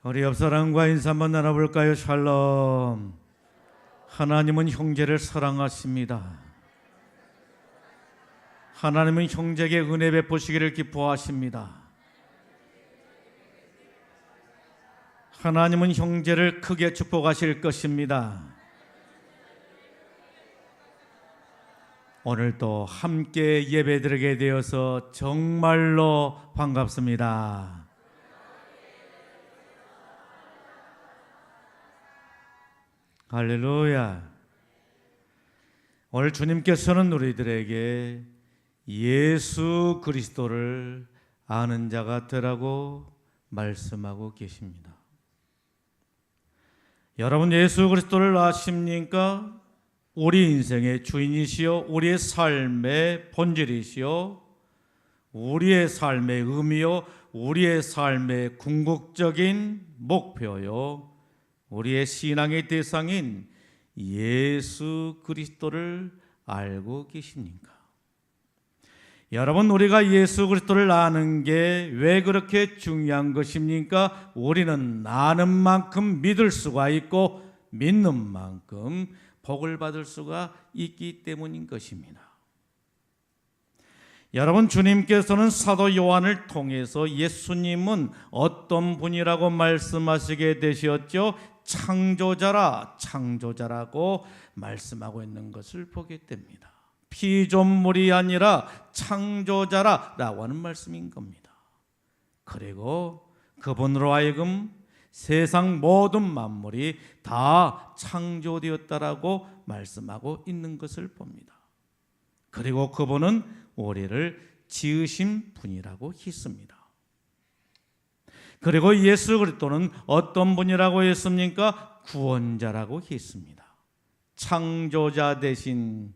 우리 옆사람과 인사 한번 나눠볼까요? 샬롬. 하나님은 형제를 사랑하십니다. 하나님은 형제에게 은혜 베푸시기를 기뻐하십니다. 하나님은 형제를 크게 축복하실 것입니다. 오늘도 함께 예배드리게 되어서 정말로 반갑습니다. 할렐루야. 오늘 주님께서는 우리들에게 예수 그리스도를 아는 자가 되라고 말씀하고 계십니다. 여러분, 예수 그리스도를 아십니까? 우리 인생의 주인이시요, 우리의 삶의 본질이시요, 우리의 삶의 의미요, 우리의 삶의 궁극적인 목표요, 우리의 신앙의 대상인 예수 그리스도를 알고 계십니까? 여러분, 우리가 예수 그리스도를 아는 게 왜 그렇게 중요한 것입니까? 우리는 아는 만큼 믿을 수가 있고 믿는 만큼 복을 받을 수가 있기 때문인 것입니다. 여러분, 주님께서는 사도 요한을 통해서 예수님은 어떤 분이라고 말씀하시게 되셨죠? 창조자라고 말씀하고 있는 것을 보게 됩니다. 피조물이 아니라 창조자라고 하는 말씀인 겁니다. 그리고 그분으로 하여금 세상 모든 만물이 다 창조되었다라고 말씀하고 있는 것을 봅니다. 그리고 그분은 우리를 지으신 분이라고 했습니다. 그리고 예수 그리스도는 어떤 분이라고 했습니까? 구원자라고 했습니다. 창조자 되신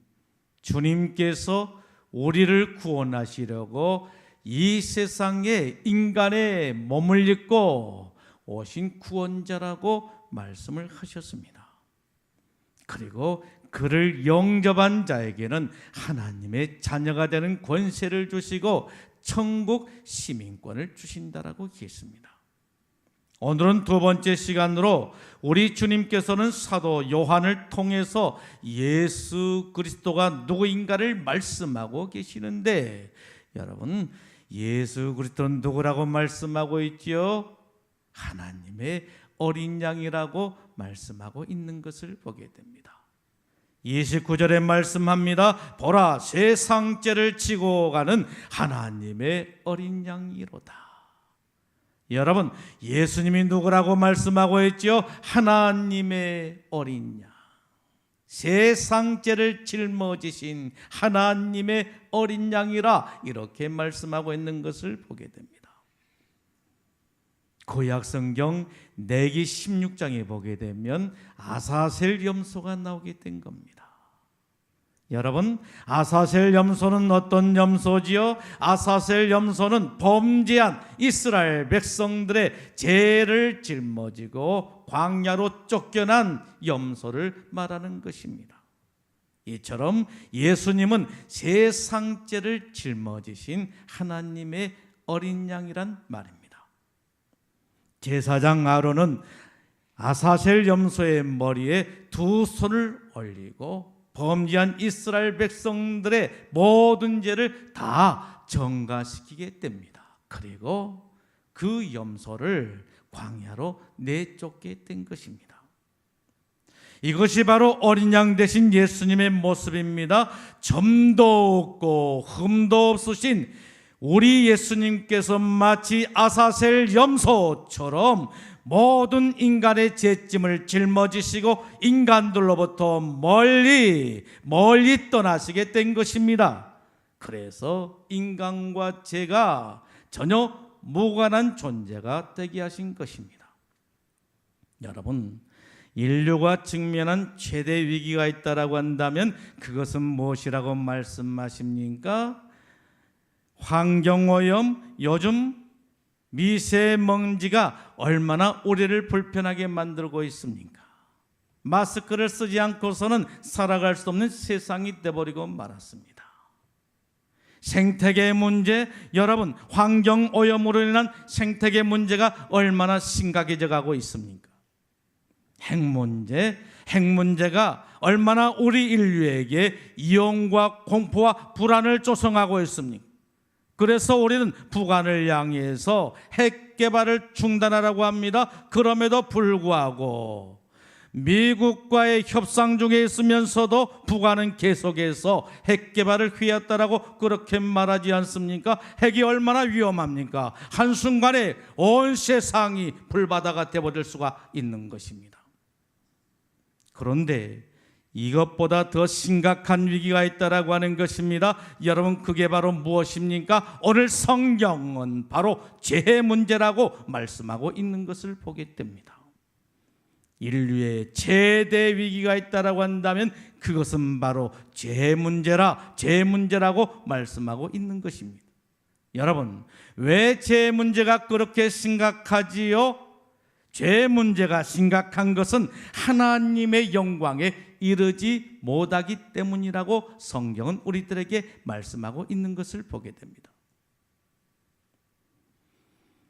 주님께서 우리를 구원하시려고 이 세상에 인간의 몸을 입고 오신 구원자라고 말씀을 하셨습니다. 그리고 그를 영접한 자에게는 하나님의 자녀가 되는 권세를 주시고 천국 시민권을 주신다라고 했습니다. 오늘은 두 번째 시간으로 우리 주님께서는 사도 요한을 통해서 예수 그리스도가 누구인가를 말씀하고 계시는데, 여러분, 예수 그리스도는 누구라고 말씀하고 있지요? 하나님의 어린 양이라고 말씀하고 있는 것을 보게 됩니다. 29절에 말씀합니다. 보라, 세상죄를 지고 가는 하나님의 어린 양이로다. 여러분, 예수님이 누구라고 말씀하고 있죠? 하나님의 어린 양, 세상죄를 짊어지신 하나님의 어린 양이라 이렇게 말씀하고 있는 것을 보게 됩니다. 구약성경 내기 16장에 보게 되면 아사셀 염소가 나오게 된 겁니다. 여러분, 아사셀 염소는 어떤 염소지요? 아사셀 염소는 범죄한 이스라엘 백성들의 죄를 짊어지고 광야로 쫓겨난 염소를 말하는 것입니다. 이처럼 예수님은 세상죄를 짊어지신 하나님의 어린 양이란 말입니다. 제사장 아론은 아사셀 염소의 머리에 두 손을 올리고 범죄한 이스라엘 백성들의 모든 죄를 다 정가시키게 됩니다. 그리고 그 염소를 광야로 내쫓게 된 것입니다. 이것이 바로 어린 양 되신 예수님의 모습입니다. 점도 없고 흠도 없으신 우리 예수님께서 마치 아사셀 염소처럼 모든 인간의 죄짐을 짊어지시고 인간들로부터 멀리 떠나시게 된 것입니다. 그래서 인간과 죄가 전혀 무관한 존재가 되게 하신 것입니다. 여러분, 인류가 직면한 최대 위기가 있다라고 한다면 그것은 무엇이라고 말씀하십니까? 환경오염, 요즘 미세먼지가 얼마나 우리를 불편하게 만들고 있습니까? 마스크를 쓰지 않고서는 살아갈 수 없는 세상이 되어버리고 말았습니다. 생태계 문제, 여러분 환경 오염으로 인한 생태계 문제가 얼마나 심각해져 가고 있습니까? 핵 문제가 얼마나 우리 인류에게 이용과 공포와 불안을 조성하고 있습니까? 그래서 우리는 북한을 향해서 핵 개발을 중단하라고 합니다. 그럼에도 불구하고 미국과의 협상 중에 있으면서도 북한은 계속해서 핵 개발을 휘었다라고 그렇게 말하지 않습니까? 핵이 얼마나 위험합니까? 한순간에 온 세상이 불바다가 되어버릴 수가 있는 것입니다. 그런데 이것보다 더 심각한 위기가 있다라고 하는 것입니다. 여러분, 그게 바로 무엇입니까? 오늘 성경은 바로 죄 문제라고 말씀하고 있는 것을 보게 됩니다. 인류의 최대 위기가 있다라고 한다면 그것은 바로 죄 문제라고 말씀하고 있는 것입니다. 여러분, 왜 죄 문제가 그렇게 심각하지요? 죄 문제가 심각한 것은 하나님의 영광에 이르지 못하기 때문이라고 성경은 우리들에게 말씀하고 있는 것을 보게 됩니다.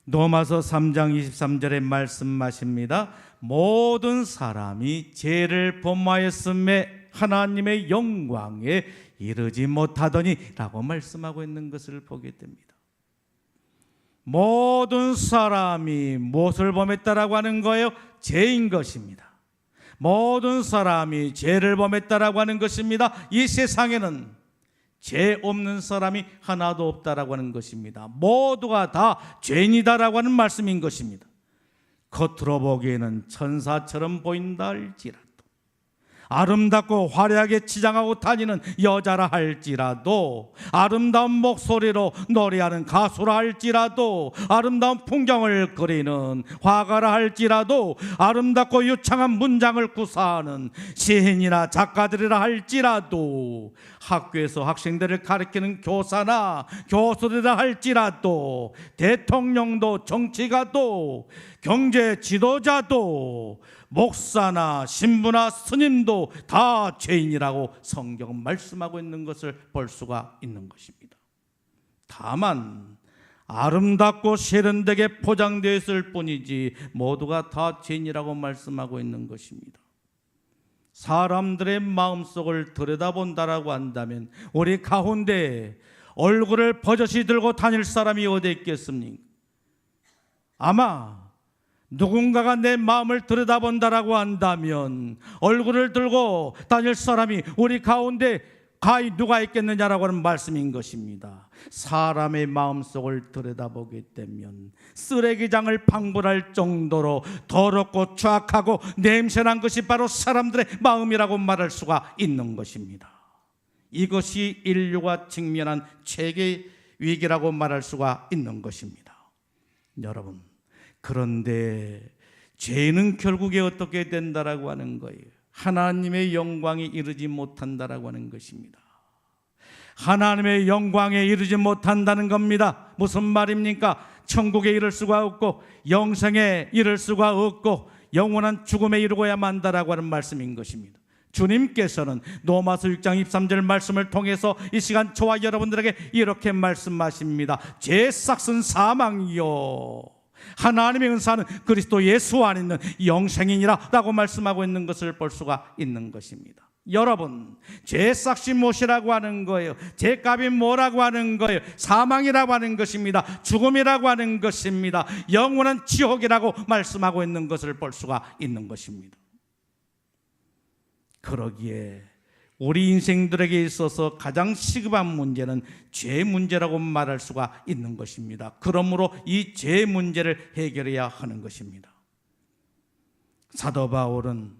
로마서 3장 23절에 말씀하십니다. 모든 사람이 죄를 범하였음에 하나님의 영광에 이르지 못하더니 라고 말씀하고 있는 것을 보게 됩니다. 모든 사람이 무엇을 범했다라고 하는 거예요? 죄인 것입니다. 모든 사람이 죄를 범했다라고 하는 것입니다. 이 세상에는 죄 없는 사람이 하나도 없다라고 하는 것입니다. 모두가 다 죄인이다라고 하는 말씀인 것입니다. 겉으로 보기에는 천사처럼 보인다 할지라도, 아름답고 화려하게 치장하고 다니는 여자라 할지라도, 아름다운 목소리로 노래하는 가수라 할지라도, 아름다운 풍경을 그리는 화가라 할지라도, 아름답고 유창한 문장을 구사하는 시인이나 작가들이라 할지라도, 학교에서 학생들을 가르치는 교사나 교수들이라 할지라도, 대통령도 정치가도 경제 지도자도 목사나 신부나 스님도 다 죄인이라고 성경은 말씀하고 있는 것을 볼 수가 있는 것입니다. 다만 아름답고 세련되게 포장되어 있을 뿐이지 모두가 다 죄인이라고 말씀하고 있는 것입니다. 사람들의 마음속을 들여다본다라고 한다면 우리 가운데 얼굴을 버젓이 들고 다닐 사람이 어디 있겠습니까? 아마 누군가가 내 마음을 들여다본다라고 한다면 얼굴을 들고 다닐 사람이 우리 가운데 가히 누가 있겠느냐라고 하는 말씀인 것입니다. 사람의 마음속을 들여다보게 되면 쓰레기장을 방불할 정도로 더럽고 추악하고 냄새난 것이 바로 사람들의 마음이라고 말할 수가 있는 것입니다. 이것이 인류가 직면한 최대 위기라고 말할 수가 있는 것입니다. 여러분, 그런데 죄는 결국에 어떻게 된다라고 하는 거예요? 하나님의 영광에 이르지 못한다라고 하는 것입니다. 하나님의 영광에 이르지 못한다는 겁니다. 무슨 말입니까? 천국에 이를 수가 없고 영생에 이를 수가 없고 영원한 죽음에 이르고야만 한다라고 하는 말씀인 것입니다. 주님께서는 로마서 6장 23절 말씀을 통해서 이 시간 저와 여러분들에게 이렇게 말씀하십니다. 죄 삭은 사망이요 하나님의 은사는 그리스도 예수 안에 있는 영생이니라 라고 말씀하고 있는 것을 볼 수가 있는 것입니다. 여러분, 죄 삭이 무엇이라고 하는 거예요? 죄값이 뭐라고 하는 거예요? 사망이라고 하는 것입니다. 죽음이라고 하는 것입니다. 영원한 지옥이라고 말씀하고 있는 것을 볼 수가 있는 것입니다. 그러기에 우리 인생들에게 있어서 가장 시급한 문제는 죄 문제라고 말할 수가 있는 것입니다. 그러므로 이 죄 문제를 해결해야 하는 것입니다. 사도 바울은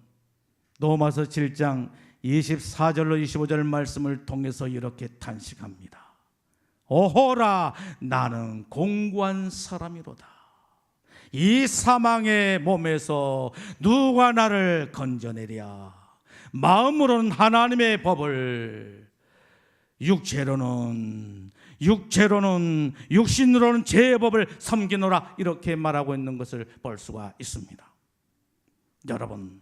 로마서 7장 24절로 25절 말씀을 통해서 이렇게 탄식합니다. 오호라, 나는 공고한 사람이로다. 이 사망의 몸에서 누가 나를 건져내랴. 마음으로는 하나님의 법을, 육신으로는 죄의 법을 섬기노라, 이렇게 말하고 있는 것을 볼 수가 있습니다. 여러분,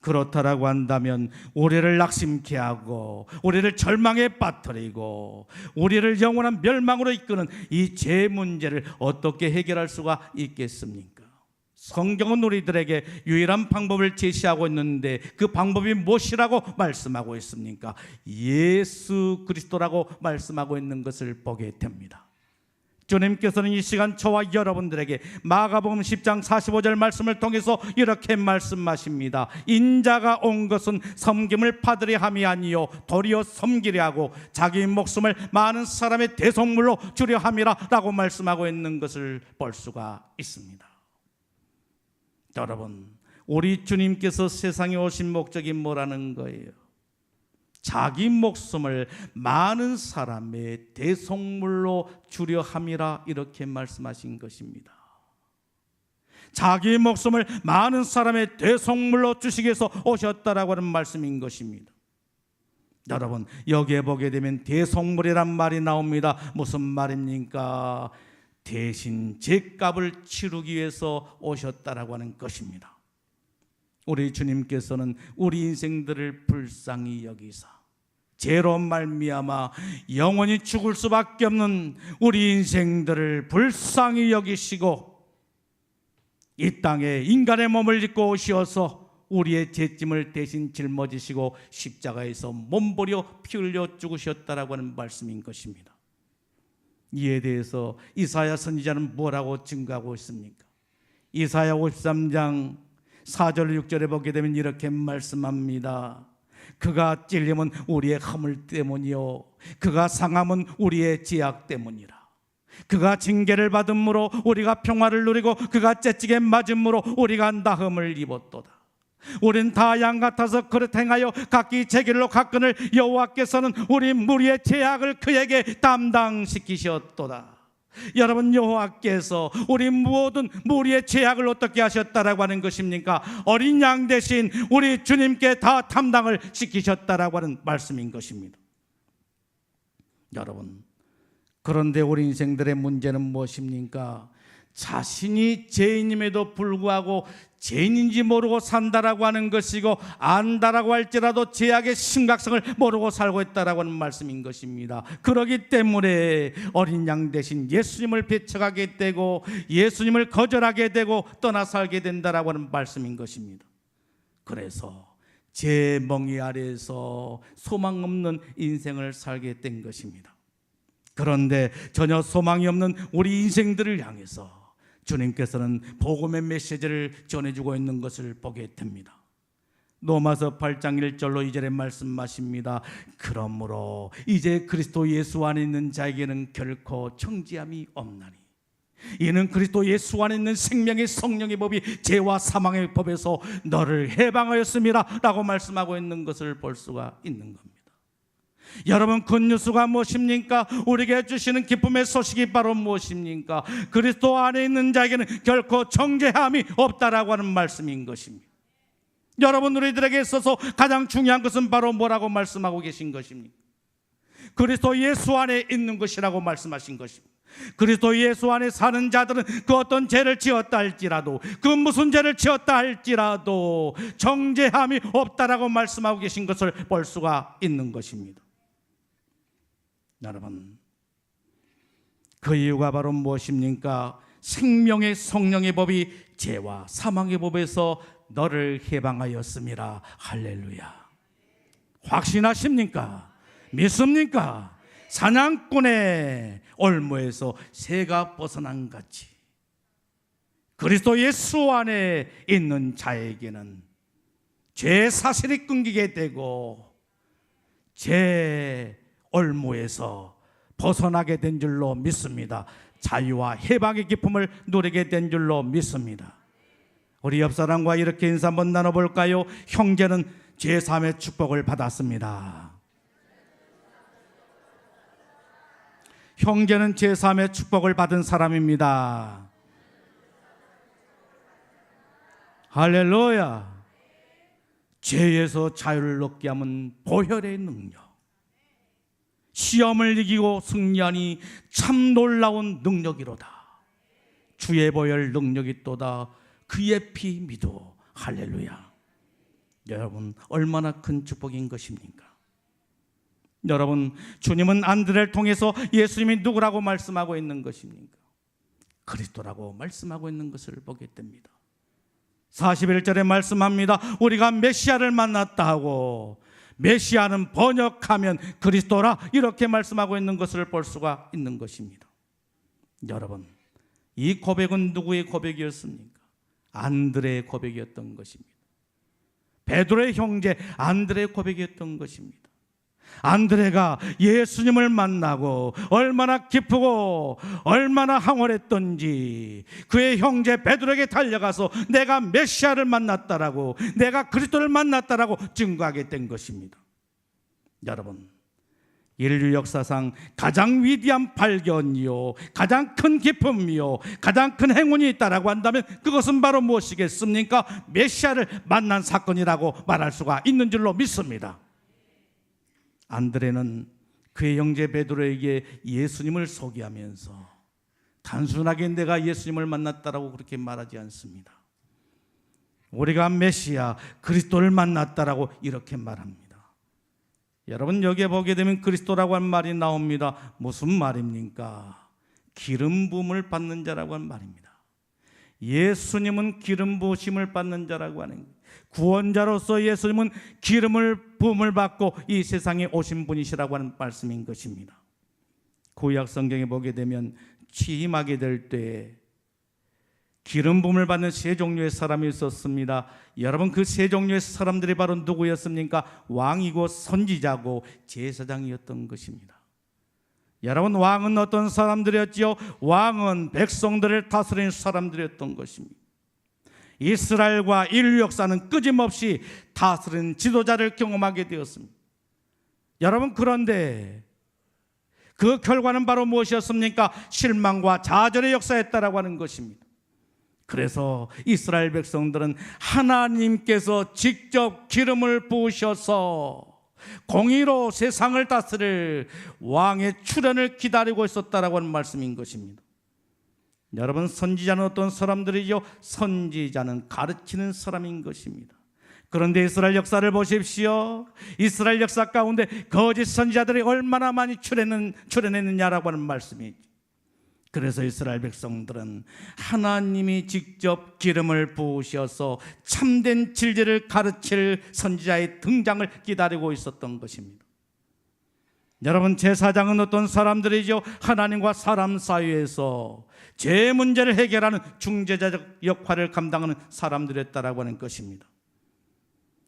그렇다라고 한다면 우리를 낙심케 하고 우리를 절망에 빠뜨리고 우리를 영원한 멸망으로 이끄는 이 죄 문제를 어떻게 해결할 수가 있겠습니까? 성경은 우리들에게 유일한 방법을 제시하고 있는데 그 방법이 무엇이라고 말씀하고 있습니까? 예수 그리스도라고 말씀하고 있는 것을 보게 됩니다. 주님께서는 이 시간 저와 여러분들에게 마가복음 10장 45절 말씀을 통해서 이렇게 말씀하십니다. 인자가 온 것은 섬김을 받으려 함이 아니요 도리어 섬기려 하고 자기 목숨을 많은 사람의 대속물로 주려 함이라 라고 말씀하고 있는 것을 볼 수가 있습니다. 여러분, 우리 주님께서 세상에 오신 목적이 뭐라는 거예요? 자기 목숨을 많은 사람의 대속물로 주려 함이라 이렇게 말씀하신 것입니다. 자기 목숨을 많은 사람의 대속물로 주시기 위해서 오셨다라고 하는 말씀인 것입니다. 여러분, 여기에 보게 되면 대속물이란 말이 나옵니다. 무슨 말입니까? 대신 죄값을 치르기 위해서 오셨다라고 하는 것입니다. 우리 주님께서는 우리 인생들을 불쌍히 여기사 죄로 말미암아 영원히 죽을 수밖에 없는 우리 인생들을 불쌍히 여기시고 이 땅에 인간의 몸을 입고 오셔서 우리의 죄짐을 대신 짊어지시고 십자가에서 몸버려 피 흘려 죽으셨다라고 하는 말씀인 것입니다. 이에 대해서 이사야 선지자는 뭐라고 증거하고 있습니까? 이사야 53장 4절 6절에 보게 되면 이렇게 말씀합니다. 그가 찔림은 우리의 허물 때문이요 그가 상함은 우리의 죄악 때문이라. 그가 징계를 받음으로 우리가 평화를 누리고 그가 채찍에 맞음으로 우리가 나음을 입었도다. 우린 다 양 같아서 그릇 행하여 각기 제 길로 갔거늘 여호와께서는 우리 무리의 죄악을 그에게 담당시키셨도다. 여러분, 여호와께서 우리 모든 무리의 죄악을 어떻게 하셨다라고 하는 것입니까? 어린 양 대신 우리 주님께 다 담당을 시키셨다라고 하는 말씀인 것입니다. 여러분, 그런데 우리 인생들의 문제는 무엇입니까? 자신이 죄인임에도 불구하고 죄인인지 모르고 산다라고 하는 것이고 안다라고 할지라도 죄악의 심각성을 모르고 살고 있다라고 하는 말씀인 것입니다. 그렇기 때문에 어린 양 대신 예수님을 배척하게 되고 예수님을 거절하게 되고 떠나 살게 된다라고 하는 말씀인 것입니다. 그래서 죄 멍이 아래에서 소망 없는 인생을 살게 된 것입니다. 그런데 전혀 소망이 없는 우리 인생들을 향해서 주님께서는 복음의 메시지를 전해주고 있는 것을 보게 됩니다. 로마서 8장 1절로 2절에 말씀하십니다. 그러므로 이제 그리스도 예수 안에 있는 자에게는 결코 정죄함이 없나니 이는 그리스도 예수 안에 있는 생명의 성령의 법이 죄와 사망의 법에서 너를 해방하였음이라 라고 말씀하고 있는 것을 볼 수가 있는 겁니다. 여러분, 굿뉴스가 무엇입니까? 우리에게 주시는 기쁨의 소식이 바로 무엇입니까? 그리스도 안에 있는 자에게는 결코 정죄함이 없다라고 하는 말씀인 것입니다. 여러분, 우리들에게 있어서 가장 중요한 것은 바로 뭐라고 말씀하고 계신 것입니까? 그리스도 예수 안에 있는 것이라고 말씀하신 것입니다. 그리스도 예수 안에 사는 자들은 그 어떤 죄를 지었다 할지라도 그 무슨 죄를 지었다 할지라도 정죄함이 없다라고 말씀하고 계신 것을 볼 수가 있는 것입니다. 여러분, 그 이유가 바로 무엇입니까? 생명의 성령의 법이 죄와 사망의 법에서 너를 해방하였음이라. 할렐루야. 확신하십니까? 믿습니까? 사냥꾼의 올무에서 새가 벗어난 같이 그리스도 예수 안에 있는 자에게는 죄 사실이 끊기게 되고 죄 올무에서 벗어나게 된 줄로 믿습니다. 자유와 해방의 기쁨을 누리게 된 줄로 믿습니다. 우리 옆 사람과 이렇게 인사 한번 나눠볼까요? 형제는 죄사함의 축복을 받았습니다. 형제는 죄사함의 축복을 받은 사람입니다. 할렐루야. 죄에서 자유를 얻게 하면 보혈의 능력, 시험을 이기고 승리하니 참 놀라운 능력이로다. 주의 보혈 능력이 또다. 그의 피 믿어. 할렐루야. 여러분, 얼마나 큰 축복인 것입니까? 여러분, 주님은 안드레를 통해서 예수님이 누구라고 말씀하고 있는 것입니까? 그리스도라고 말씀하고 있는 것을 보게 됩니다. 41절에 말씀합니다. 우리가 메시아를 만났다 하고, 메시아는 번역하면 그리스도라, 이렇게 말씀하고 있는 것을 볼 수가 있는 것입니다. 여러분, 이 고백은 누구의 고백이었습니까? 안드레의 고백이었던 것입니다. 베드로의 형제 안드레의 고백이었던 것입니다. 안드레가 예수님을 만나고 얼마나 기쁘고 얼마나 황홀했던지 그의 형제 베드로에게 달려가서 내가 메시아를 만났다라고, 내가 그리스도를 만났다라고 증거하게 된 것입니다. 여러분, 인류 역사상 가장 위대한 발견이요, 가장 큰 기쁨이요, 가장 큰 행운이 있다라고 한다면 그것은 바로 무엇이겠습니까? 메시아를 만난 사건이라고 말할 수가 있는 줄로 믿습니다. 안드레는 그의 형제 베드로에게 예수님을 소개하면서 단순하게 내가 예수님을 만났다라고 그렇게 말하지 않습니다. 우리가 메시아 그리스도를 만났다라고 이렇게 말합니다. 여러분, 여기에 보게 되면 그리스도라고 한 말이 나옵니다. 무슨 말입니까? 기름 부음을 받는 자라고 한 말입니다. 예수님은 기름 부으심을 받는 자라고 하는 거예요. 구원자로서 예수님은 기름을 부음을 받고 이 세상에 오신 분이시라고 하는 말씀인 것입니다. 구약 성경에 보게 되면 취임하게 될 때 기름 부음을 받는 세 종류의 사람이 있었습니다. 여러분, 그 세 종류의 사람들이 바로 누구였습니까? 왕이고 선지자고 제사장이었던 것입니다. 여러분, 왕은 어떤 사람들이었지요? 왕은 백성들을 다스리는 사람들이었던 것입니다. 이스라엘과 인류 역사는 끊임없이 다스리는 지도자를 경험하게 되었습니다. 여러분, 그런데 그 결과는 바로 무엇이었습니까? 실망과 좌절의 역사였다라고 하는 것입니다. 그래서 이스라엘 백성들은 하나님께서 직접 기름을 부으셔서 공의로 세상을 다스릴 왕의 출현을 기다리고 있었다라고 하는 말씀인 것입니다. 여러분, 선지자는 어떤 사람들이죠? 선지자는 가르치는 사람인 것입니다. 그런데 이스라엘 역사를 보십시오. 이스라엘 역사 가운데 거짓 선지자들이 얼마나 많이 출현했느냐라고 하는 말씀이죠. 그래서 이스라엘 백성들은 하나님이 직접 기름을 부으셔서 참된 진리를 가르칠 선지자의 등장을 기다리고 있었던 것입니다. 여러분, 제사장은 어떤 사람들이죠? 하나님과 사람 사이에서 죄 문제를 해결하는 중재자적 역할을 감당하는 사람들이었다라고 하는 것입니다.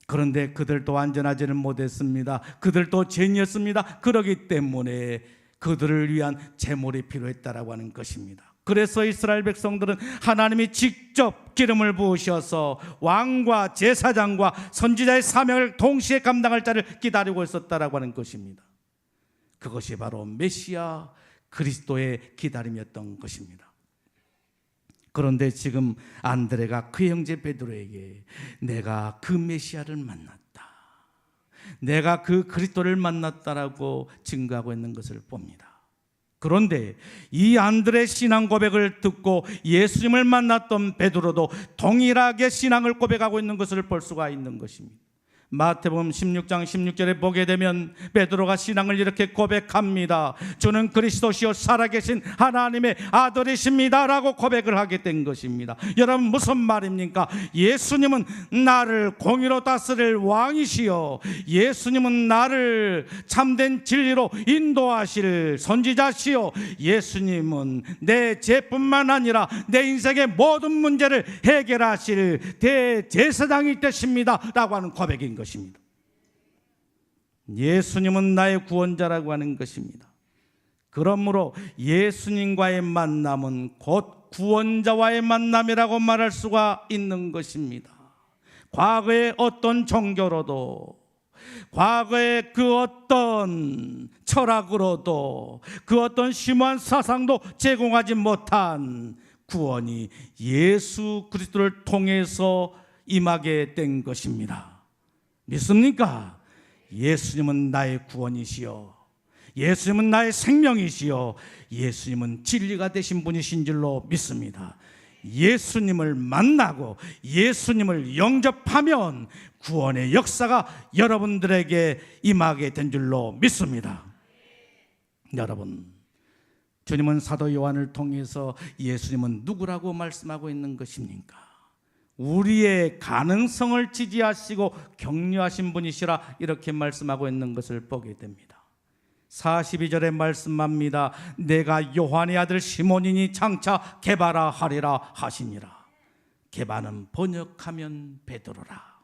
그런데 그들도 완전하지는 못했습니다. 그들도 죄인이었습니다. 그렇기 때문에 그들을 위한 제물이 필요했다라고 하는 것입니다. 그래서 이스라엘 백성들은 하나님이 직접 기름을 부으셔서 왕과 제사장과 선지자의 사명을 동시에 감당할 자를 기다리고 있었다라고 하는 것입니다. 그것이 바로 메시아 그리스도의 기다림이었던 것입니다. 그런데 지금 안드레가 그 형제 베드로에게 내가 그 메시아를 만났다, 내가 그 그리스도를 만났다라고 증거하고 있는 것을 봅니다. 그런데 이 안드레의 신앙 고백을 듣고 예수님을 만났던 베드로도 동일하게 신앙을 고백하고 있는 것을 볼 수가 있는 것입니다. 마태복음 16장 16절에 보게 되면 베드로가 신앙을 이렇게 고백합니다. 주는 그리스도시요 살아계신 하나님의 아들이십니다 라고 고백을 하게 된 것입니다. 여러분, 무슨 말입니까? 예수님은 나를 공의로 다스릴 왕이시요, 예수님은 나를 참된 진리로 인도하실 선지자시요, 예수님은 내 죄뿐만 아니라 내 인생의 모든 문제를 해결하실 대제사장이 되십니다 라고 하는 고백인 것입니다. 예수님은 나의 구원자라고 하는 것입니다. 그러므로 예수님과의 만남은 곧 구원자와의 만남이라고 말할 수가 있는 것입니다. 과거의 어떤 종교로도, 과거의 그 어떤 철학으로도, 그 어떤 심오한 사상도 제공하지 못한 구원이 예수 그리스도를 통해서 임하게 된 것입니다. 믿습니까? 예수님은 나의 구원이시요, 예수님은 나의 생명이시요, 예수님은 진리가 되신 분이신 줄로 믿습니다. 예수님을 만나고 예수님을 영접하면 구원의 역사가 여러분들에게 임하게 된 줄로 믿습니다. 여러분, 주님은 사도 요한을 통해서 예수님은 누구라고 말씀하고 있는 것입니까? 우리의 가능성을 지지하시고 격려하신 분이시라 이렇게 말씀하고 있는 것을 보게 됩니다. 42절에 말씀합니다. 내가 요한의 아들 시몬이니 장차 게바라 하리라 하시니라. 게바는 번역하면 베드로라.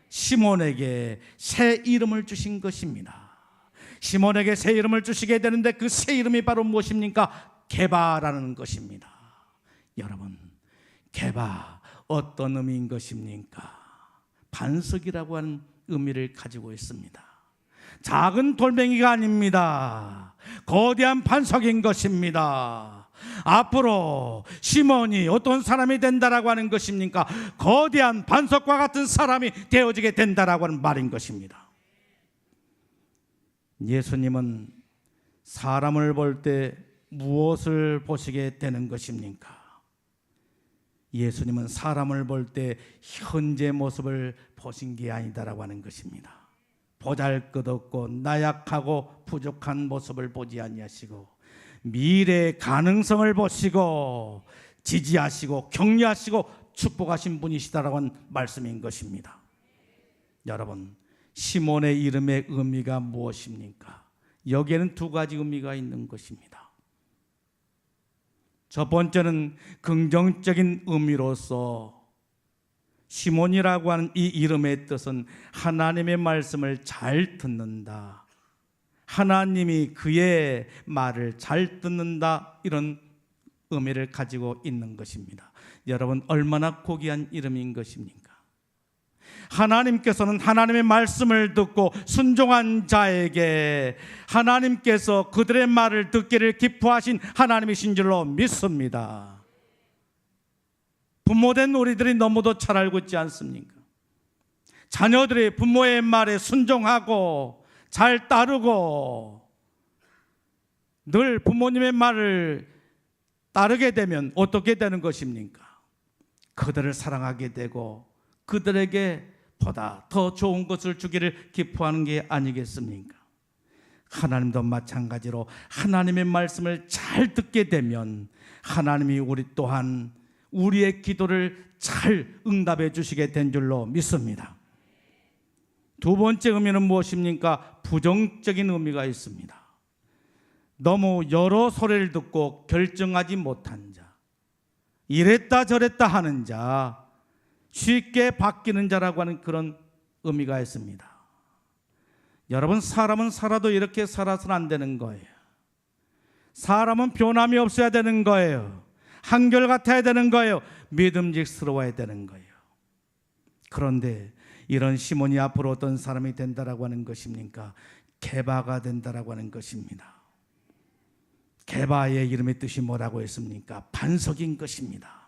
시몬에게 새 이름을 주신 것입니다. 시몬에게 새 이름을 주시게 되는데 그 새 이름이 바로 무엇입니까? 게바라는 것입니다. 여러분, 게바 어떤 의미인 것입니까? 반석이라고 하는 의미를 가지고 있습니다. 작은 돌멩이가 아닙니다. 거대한 반석인 것입니다. 앞으로 시몬이 어떤 사람이 된다라고 하는 것입니까? 거대한 반석과 같은 사람이 되어지게 된다라고 하는 말인 것입니다. 예수님은 사람을 볼 때 무엇을 보시게 되는 것입니까? 예수님은 사람을 볼 때 현재 모습을 보신 게 아니다라고 하는 것입니다. 보잘것없고 나약하고 부족한 모습을 보지 아니하시고 미래의 가능성을 보시고 지지하시고 격려하시고 축복하신 분이시다라고 하는 말씀인 것입니다. 여러분, 시몬의 이름의 의미가 무엇입니까? 여기에는 두 가지 의미가 있는 것입니다. 첫 번째는 긍정적인 의미로서 시몬이라고 하는 이 이름의 뜻은 하나님의 말씀을 잘 듣는다, 하나님이 그의 말을 잘 듣는다, 이런 의미를 가지고 있는 것입니다. 여러분, 얼마나 고귀한 이름인 것입니까? 하나님께서는 하나님의 말씀을 듣고 순종한 자에게 하나님께서 그들의 말을 듣기를 기뻐하신 하나님이신 줄로 믿습니다. 부모된 우리들이 너무도 잘 알고 있지 않습니까? 자녀들이 부모의 말에 순종하고 잘 따르고 늘 부모님의 말을 따르게 되면 어떻게 되는 것입니까? 그들을 사랑하게 되고 그들에게 보다 더 좋은 것을 주기를 기뻐하는 게 아니겠습니까? 하나님도 마찬가지로 하나님의 말씀을 잘 듣게 되면 하나님이 우리 또한 우리의 기도를 잘 응답해 주시게 된 줄로 믿습니다. 두 번째 의미는 무엇입니까? 부정적인 의미가 있습니다. 너무 여러 소리를 듣고 결정하지 못한 자, 이랬다 저랬다 하는 자, 쉽게 바뀌는 자라고 하는 그런 의미가 있습니다. 여러분, 사람은 살아도 이렇게 살아서는 안 되는 거예요. 사람은 변함이 없어야 되는 거예요. 한결같아야 되는 거예요. 믿음직스러워야 되는 거예요. 그런데 이런 시몬이 앞으로 어떤 사람이 된다라고 하는 것입니까? 게바가 된다라고 하는 것입니다. 게바의 이름의 뜻이 뭐라고 했습니까? 반석인 것입니다.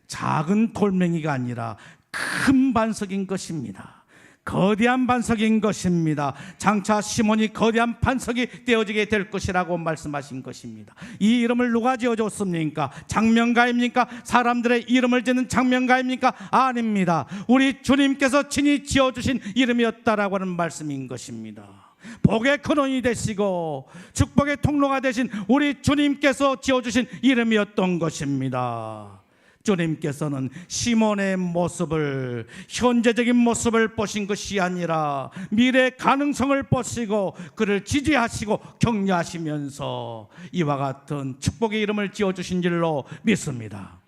작은 돌멩이가 아니라 큰 반석인 것입니다. 거대한 반석인 것입니다. 장차 시몬이 거대한 반석이 되어지게 될 것이라고 말씀하신 것입니다. 이 이름을 누가 지어줬습니까? 장명가입니까? 사람들의 이름을 짓는 장명가입니까? 아닙니다. 우리 주님께서 친히 지어주신 이름이었다라고 하는 말씀인 것입니다. 복의 근원이 되시고 축복의 통로가 되신 우리 주님께서 지어주신 이름이었던 것입니다. 주님께서는 시몬의 모습을, 현재적인 모습을 보신 것이 아니라 미래의 가능성을 보시고 그를 지지하시고 격려하시면서 이와 같은 축복의 이름을 지어주신 줄로 믿습니다.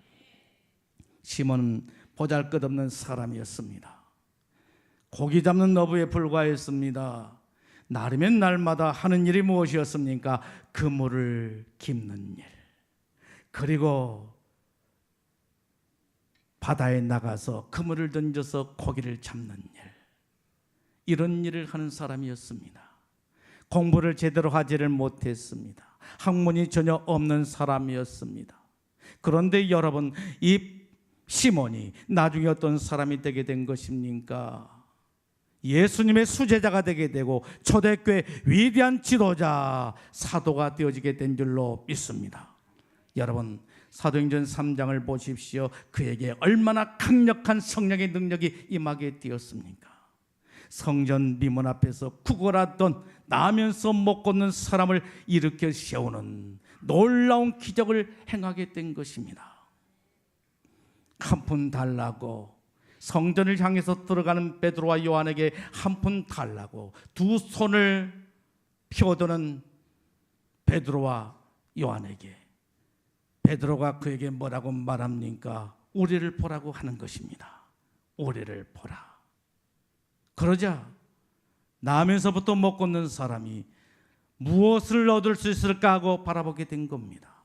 시몬은 보잘것없는 사람이었습니다. 고기 잡는 어부에 불과했습니다. 날이면 날마다 하는 일이 무엇이었습니까? 그물을 깁는 일, 그리고 바다에 나가서 그물을 던져서 고기를 잡는 일, 이런 일을 하는 사람이었습니다. 공부를 제대로 하지를 못했습니다. 학문이 전혀 없는 사람이었습니다. 그런데 여러분, 이 시몬이 나중에 어떤 사람이 되게 된 것입니까? 예수님의 수제자가 되게 되고 초대교회 위대한 지도자, 사도가 되어지게 된 줄로 믿습니다. 여러분, 사도행전 3장을 보십시오. 그에게 얼마나 강력한 성령의 능력이 임하게 되었습니까? 성전 미문 앞에서 구걸하던 나면서 못 걷는 사람을 일으켜 세우는 놀라운 기적을 행하게 된 것입니다. 한 푼 달라고 성전을 향해서 들어가는 베드로와 요한에게 한 푼 달라고 두 손을 펴드는 베드로와 요한에게 베드로가 그에게 뭐라고 말합니까? 우리를 보라고 하는 것입니다. 우리를 보라. 그러자 나면서부터 못 걷는 사람이 무엇을 얻을 수 있을까 하고 바라보게 된 겁니다.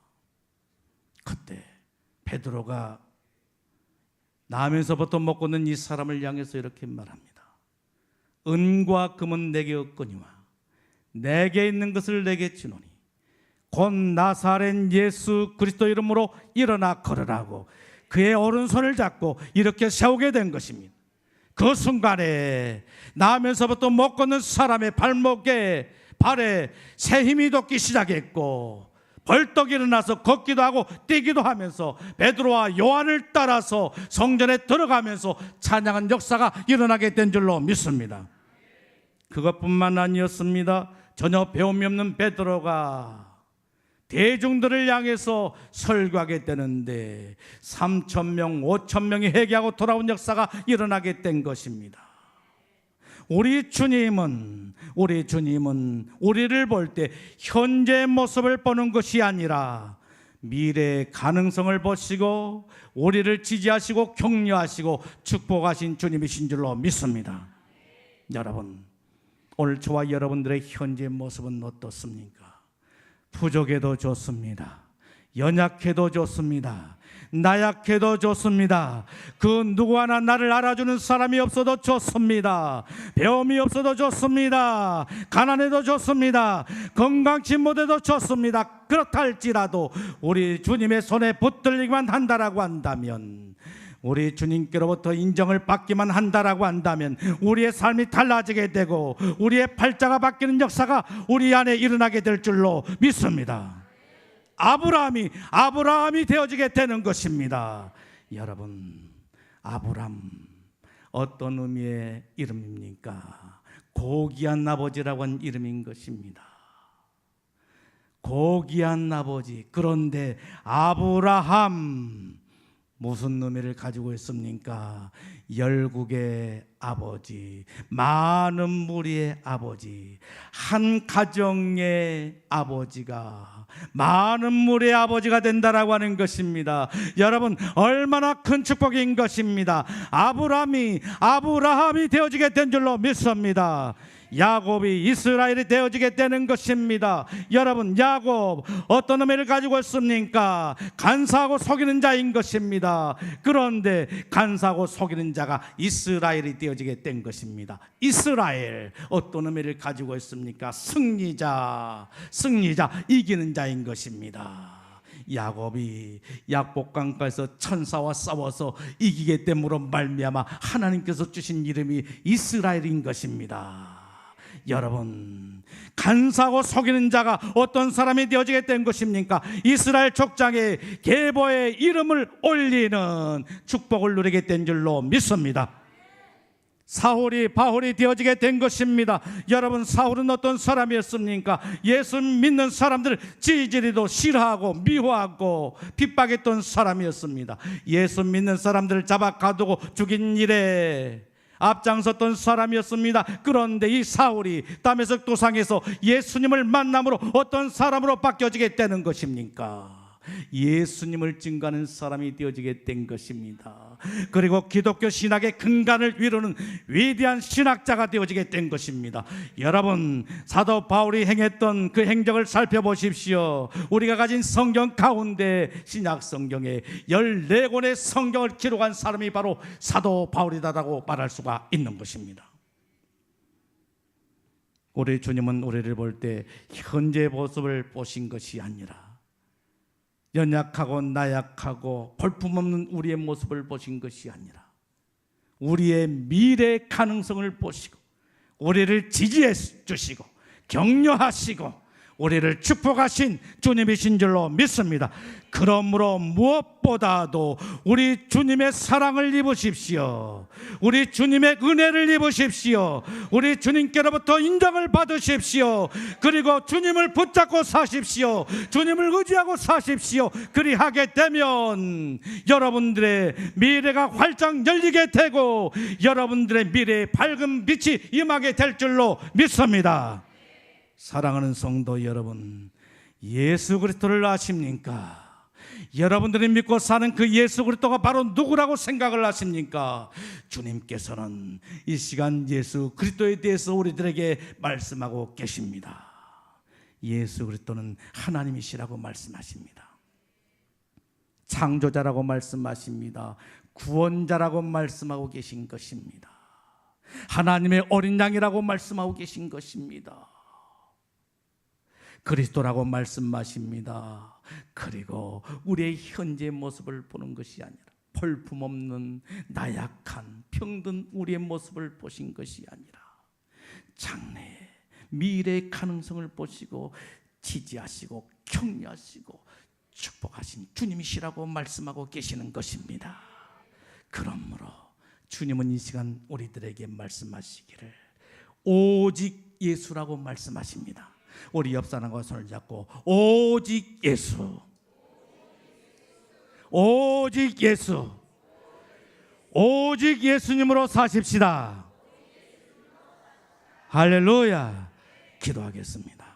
그때 베드로가 나면서부터 못 걷는 이 사람을 향해서 이렇게 말합니다. 은과 금은 내게 없거니와 내게 있는 것을 내게 주노니 곧 나사렛 예수 그리스도 이름으로 일어나 걸으라고 그의 오른손을 잡고 이렇게 세우게 된 것입니다. 그 순간에 나면서부터 못 걷는 사람의 발에 새 힘이 돋기 시작했고 벌떡 일어나서 걷기도 하고 뛰기도 하면서 베드로와 요한을 따라서 성전에 들어가면서 찬양한 역사가 일어나게 된 줄로 믿습니다. 그것뿐만 아니었습니다. 전혀 배움이 없는 베드로가 대중들을 향해서 설교하게 되는데 3,000명, 5,000명이 회개하고 돌아온 역사가 일어나게 된 것입니다. 우리 주님은 우리를 볼 때 현재의 모습을 보는 것이 아니라 미래의 가능성을 보시고 우리를 지지하시고 격려하시고 축복하신 주님이신 줄로 믿습니다. 여러분, 오늘 저와 여러분들의 현재의 모습은 어떻습니까? 부족해도 좋습니다. 연약해도 좋습니다. 나약해도 좋습니다. 그 누구 하나 나를 알아주는 사람이 없어도 좋습니다. 배움이 없어도 좋습니다. 가난해도 좋습니다. 건강치 못해도 좋습니다. 그렇다 할지라도 우리 주님의 손에 붙들리기만 한다라고 한다면, 우리 주님께로부터 인정을 받기만 한다라고 한다면 우리의 삶이 달라지게 되고 우리의 팔자가 바뀌는 역사가 우리 안에 일어나게 될 줄로 믿습니다. 아브라함이 되어지게 되는 것입니다. 여러분, 아브람 어떤 의미의 이름입니까? 고귀한 아버지라고 한 이름인 것입니다. 고귀한 아버지. 그런데 아브라함 무슨 의미를 가지고 있습니까? 열국의 아버지, 많은 무리의 아버지, 한 가정의 아버지가 많은 무리의 아버지가 된다라고 하는 것입니다. 여러분, 얼마나 큰 축복인 것입니다. 아브라함이 되어지게 된 줄로 믿습니다. 야곱이 이스라엘이 되어지게 되는 것입니다. 여러분, 야곱 어떤 의미를 가지고 있습니까? 간사하고 속이는 자인 것입니다. 그런데 간사하고 속이는 자가 이스라엘이 되어지게 된 것입니다. 이스라엘 어떤 의미를 가지고 있습니까? 승리자, 이기는 자인 것입니다. 야곱이 약복강가에서 천사와 싸워서 이기게 됨으로 말미암아 하나님께서 주신 이름이 이스라엘인 것입니다. 여러분, 간사하고 속이는 자가 어떤 사람이 되어지게 된 것입니까? 이스라엘 족장에 계보의 이름을 올리는 축복을 누리게 된 줄로 믿습니다. 바울이 되어지게 된 것입니다. 여러분, 사울은 어떤 사람이었습니까? 예수 믿는 사람들을 찌질이도 싫어하고 미워하고 핍박했던 사람이었습니다. 예수 믿는 사람들을 잡아 가두고 죽인 일에 앞장섰던 사람이었습니다. 그런데 이 사울이 다메섹 도상에서 예수님을 만남으로 어떤 사람으로 바뀌어지게 되는 것입니까? 예수님을 증거하는 사람이 되어지게 된 것입니다. 그리고 기독교 신학의 근간을 이루는 위대한 신학자가 되어지게 된 것입니다. 여러분, 사도 바울이 행했던 그 행적을 살펴보십시오. 우리가 가진 성경 가운데 신약 성경에 14권의 성경을 기록한 사람이 바로 사도 바울이다라고 말할 수가 있는 것입니다. 우리 주님은 우리를 볼 때 현재 모습을 보신 것이 아니라 연약하고 나약하고 볼품없는 우리의 모습을 보신 것이 아니라 우리의 미래의 가능성을 보시고 우리를 지지해 주시고 격려하시고 우리를 축복하신 주님이신 줄로 믿습니다. 그러므로 무엇보다도 우리 주님의 사랑을 입으십시오. 우리 주님의 은혜를 입으십시오. 우리 주님께로부터 인정을 받으십시오. 그리고 주님을 붙잡고 사십시오. 주님을 의지하고 사십시오. 그리하게 되면 여러분들의 미래가 활짝 열리게 되고 여러분들의 미래에 밝은 빛이 임하게 될 줄로 믿습니다. 사랑하는 성도 여러분, 예수 그리스도를 아십니까? 여러분들이 믿고 사는 그 예수 그리스도가 바로 누구라고 생각을 하십니까? 주님께서는 이 시간 예수 그리스도에 대해서 우리들에게 말씀하고 계십니다. 예수 그리스도는 하나님이시라고 말씀하십니다. 창조자라고 말씀하십니다. 구원자라고 말씀하고 계신 것입니다. 하나님의 어린 양이라고 말씀하고 계신 것입니다. 그리스도라고 말씀하십니다. 그리고 우리의 현재 모습을 보는 것이 아니라 볼품없는 나약한 병든 우리의 모습을 보신 것이 아니라 장래의 미래의 가능성을 보시고 지지하시고 격려하시고 축복하신 주님이시라고 말씀하고 계시는 것입니다. 그러므로 주님은 이 시간 우리들에게 말씀하시기를 오직 예수라고 말씀하십니다. 우리 옆 사람과 손을 잡고 오직 예수, 오직 예수, 오직 예수님으로 사십시다. 할렐루야. 기도하겠습니다.